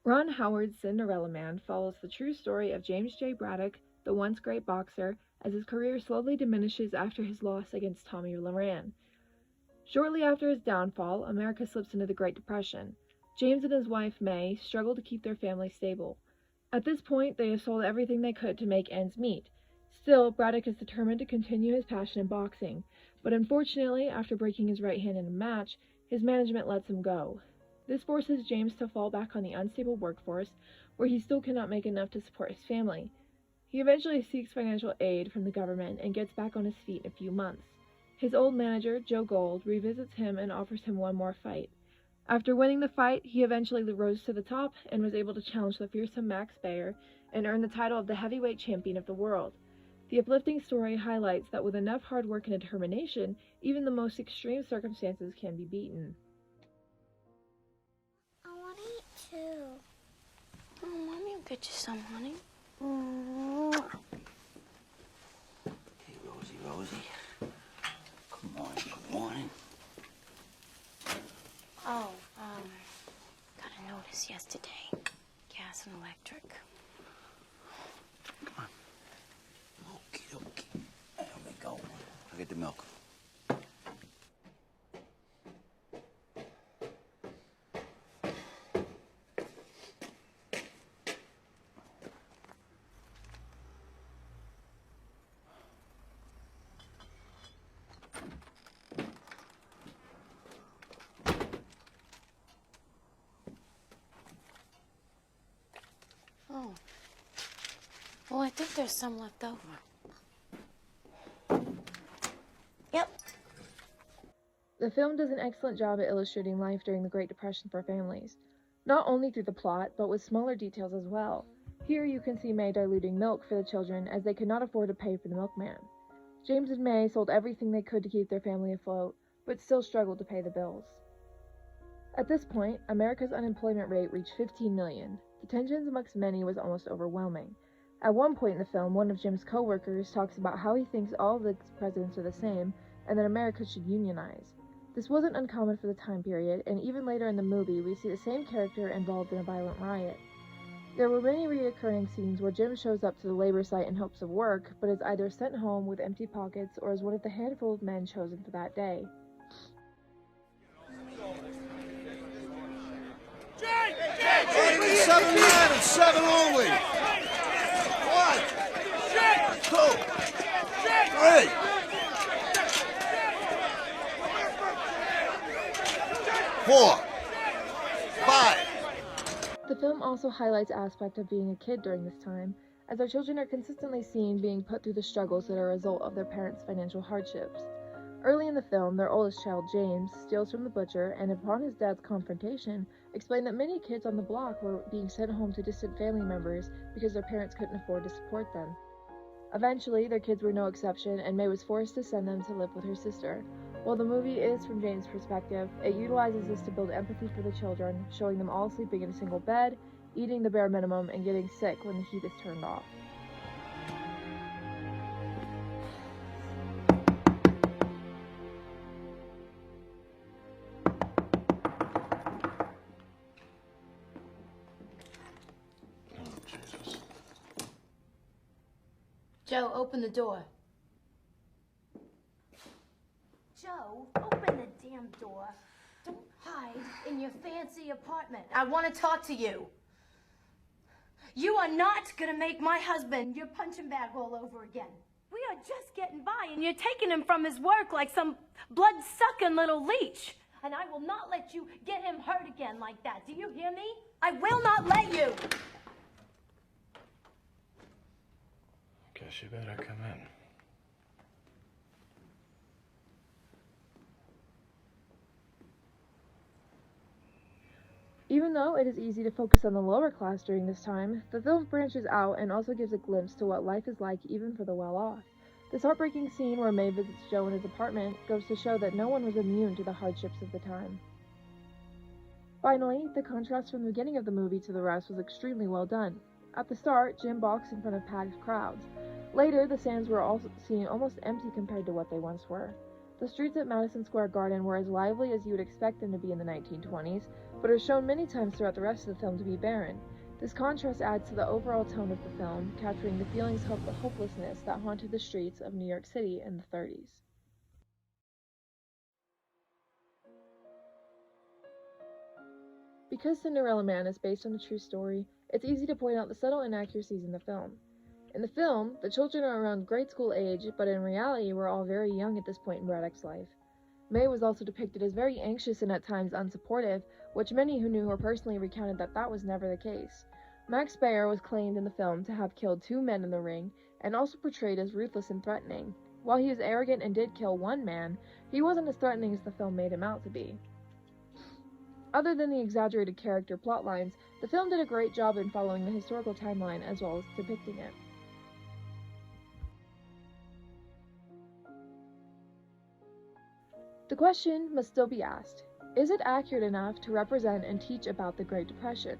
Ron Howard's Cinderella Man follows the true story of James J. Braddock, the once great boxer, as his career slowly diminishes after his loss against Tommy Loran. Shortly after his downfall, America slips into the Great Depression. James and his wife, May, struggle to keep their family stable. At this point, they have sold everything they could to make ends meet. Still, Braddock is determined to continue his passion in boxing, but unfortunately, after breaking his right hand in a match, his management lets him go. This forces James to fall back on the unstable workforce, where he still cannot make enough to support his family. He eventually seeks financial aid from the government and gets back on his feet in a few months. His old manager, Joe Gold, revisits him and offers him one more fight. After winning the fight, he eventually rose to the top and was able to challenge the fearsome Max Baer and earn the title of the heavyweight champion of the world. The uplifting story highlights that with enough hard work and determination, even the most extreme circumstances can be beaten. I want to eat too. Oh, Mommy will get you some, honey. Hey, Rosie. Good morning. Oh, got a notice yesterday. Gas and electric. Come on. Okie. There we go. I'll get the milk. Oh. Well, I think there's some left over. Yep. The film does an excellent job at illustrating life during the Great Depression for families, not only through the plot, but with smaller details as well. Here you can see May diluting milk for the children as they could not afford to pay for the milkman. James and May sold everything they could to keep their family afloat, but still struggled to pay the bills. At this point, America's unemployment rate reached 15 million. The tensions amongst many was almost overwhelming. At one point in the film, one of Jim's co-workers talks about how he thinks all of the presidents are the same, and that America should unionize. This wasn't uncommon for the time period, and even later in the movie, we see the same character involved in a violent riot. There were many recurring scenes where Jim shows up to the labor site in hopes of work, but is either sent home with empty pockets or is one of the handful of men chosen for that day. Only 7 men and 7 only. 1, 2, 3. Four, 5. The film also highlights aspects of being a kid during this time, as our children are consistently seen being put through the struggles that are a result of their parents' financial hardships. Early in the film, their oldest child, James, steals from the butcher and, upon his dad's confrontation, explained that many kids on the block were being sent home to distant family members because their parents couldn't afford to support them. Eventually, their kids were no exception, and May was forced to send them to live with her sister. While the movie is from James' perspective, it utilizes this to build empathy for the children, showing them all sleeping in a single bed, eating the bare minimum, and getting sick when the heat is turned off. Joe, open the door. Joe, open the damn door. Don't hide in your fancy apartment. I want to talk to you. You are not going to make my husband your punching bag all over again. We are just getting by, and you're taking him from his work like some blood-sucking little leech. And I will not let you get him hurt again like that. Do you hear me? I will not let you. Guess you better come in. Even though it is easy to focus on the lower class during this time, the film branches out and also gives a glimpse to what life is like even for the well-off. This heartbreaking scene where May visits Joe in his apartment goes to show that no one was immune to the hardships of the time. Finally, the contrast from the beginning of the movie to the rest was extremely well done. At the start, Jim boxed in front of packed crowds. Later, the stands were also seen almost empty compared to what they once were. The streets at Madison Square Garden were as lively as you would expect them to be in the 1920s, but are shown many times throughout the rest of the film to be barren. This contrast adds to the overall tone of the film, capturing the feelings of hopelessness that haunted the streets of New York City in the 30s. Because Cinderella Man is based on a true story, it's easy to point out the subtle inaccuracies in the film. In the film, the children are around grade school age, but in reality we're all very young at this point in Braddock's life. May was also depicted as very anxious and at times unsupportive, which many who knew her personally recounted that that was never the case. Max Baer was claimed in the film to have killed 2 men in the ring, and also portrayed as ruthless and threatening. While he was arrogant and did kill 1 man, he wasn't as threatening as the film made him out to be. Other than the exaggerated character plot lines, the film did a great job in following the historical timeline as well as depicting it. The question must still be asked, is it accurate enough to represent and teach about the Great Depression?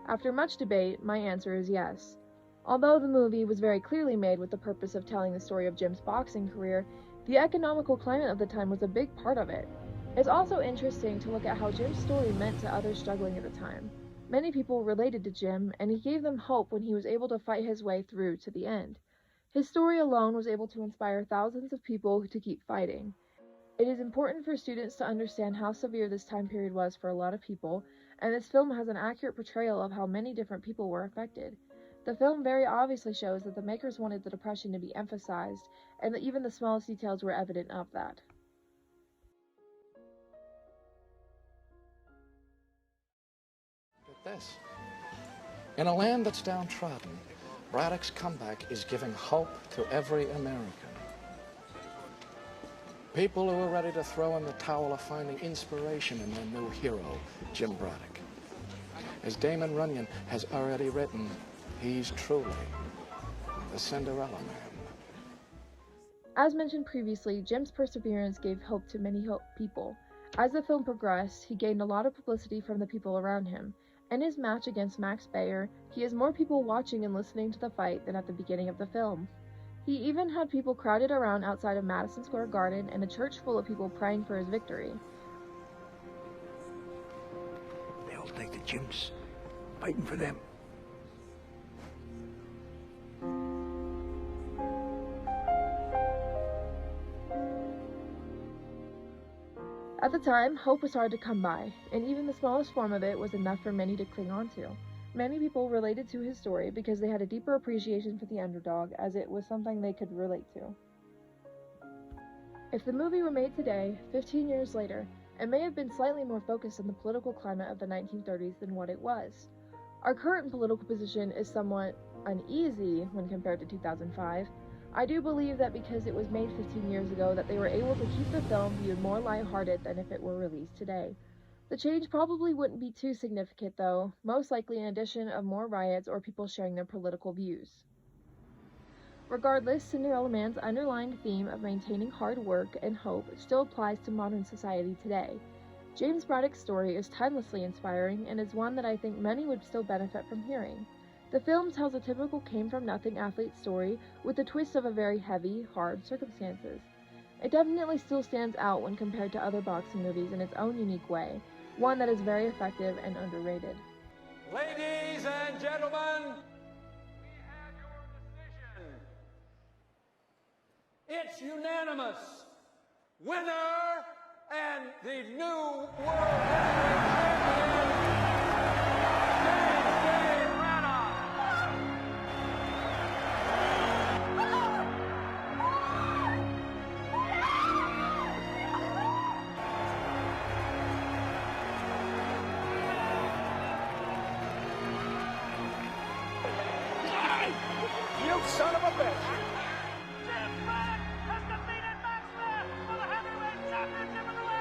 After much debate, my answer is yes. Although the movie was very clearly made with the purpose of telling the story of Jim's boxing career, the economical climate of the time was a big part of it. It's also interesting to look at how Jim's story meant to others struggling at the time. Many people related to Jim, and he gave them hope when he was able to fight his way through to the end. His story alone was able to inspire thousands of people to keep fighting. It is important for students to understand how severe this time period was for a lot of people, and this film has an accurate portrayal of how many different people were affected. The film very obviously shows that the makers wanted the Depression to be emphasized, and that even the smallest details were evident of that. This. In a land that's downtrodden, Braddock's comeback is giving hope to every American. People who are ready to throw in the towel are finding inspiration in their new hero, Jim Braddock. As Damon Runyon has already written, he's truly the Cinderella Man. As mentioned previously, Jim's perseverance gave hope to many people. As the film progressed, he gained a lot of publicity from the people around him. In his match against Max Baer, he has more people watching and listening to the fight than at the beginning of the film. He even had people crowded around outside of Madison Square Garden and a church full of people praying for his victory. They all think that Jim's fighting for them. At the time, hope was hard to come by, and even the smallest form of it was enough for many to cling on to. Many people related to his story because they had a deeper appreciation for the underdog, as it was something they could relate to. If the movie were made today, 15 years later, it may have been slightly more focused on the political climate of the 1930s than what it was. Our current political position is somewhat uneasy when compared to 2005. I do believe that because it was made 15 years ago that they were able to keep the film viewed more lighthearted than if it were released today. The change probably wouldn't be too significant though, most likely an addition of more riots or people sharing their political views. Regardless, Cinderella Man's underlying theme of maintaining hard work and hope still applies to modern society today. James Braddock's story is timelessly inspiring and is one that I think many would still benefit from hearing. The film tells a typical came-from-nothing athlete story with the twist of a very heavy, hard circumstances. It definitely still stands out when compared to other boxing movies in its own unique way, one that is very effective and underrated. Ladies and gentlemen, we have your decision. It's unanimous. Winner and the new world heavyweight champion, James You son of a bitch! Jim Braddock has defeated Max Baer for the heavyweight championship of the world!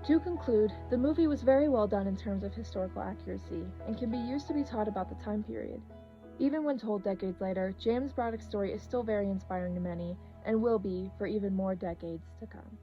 To conclude, the movie was very well done in terms of historical accuracy and can be used to be taught about the time period. Even when told decades later, James Braddock's story is still very inspiring to many and will be for even more decades to come.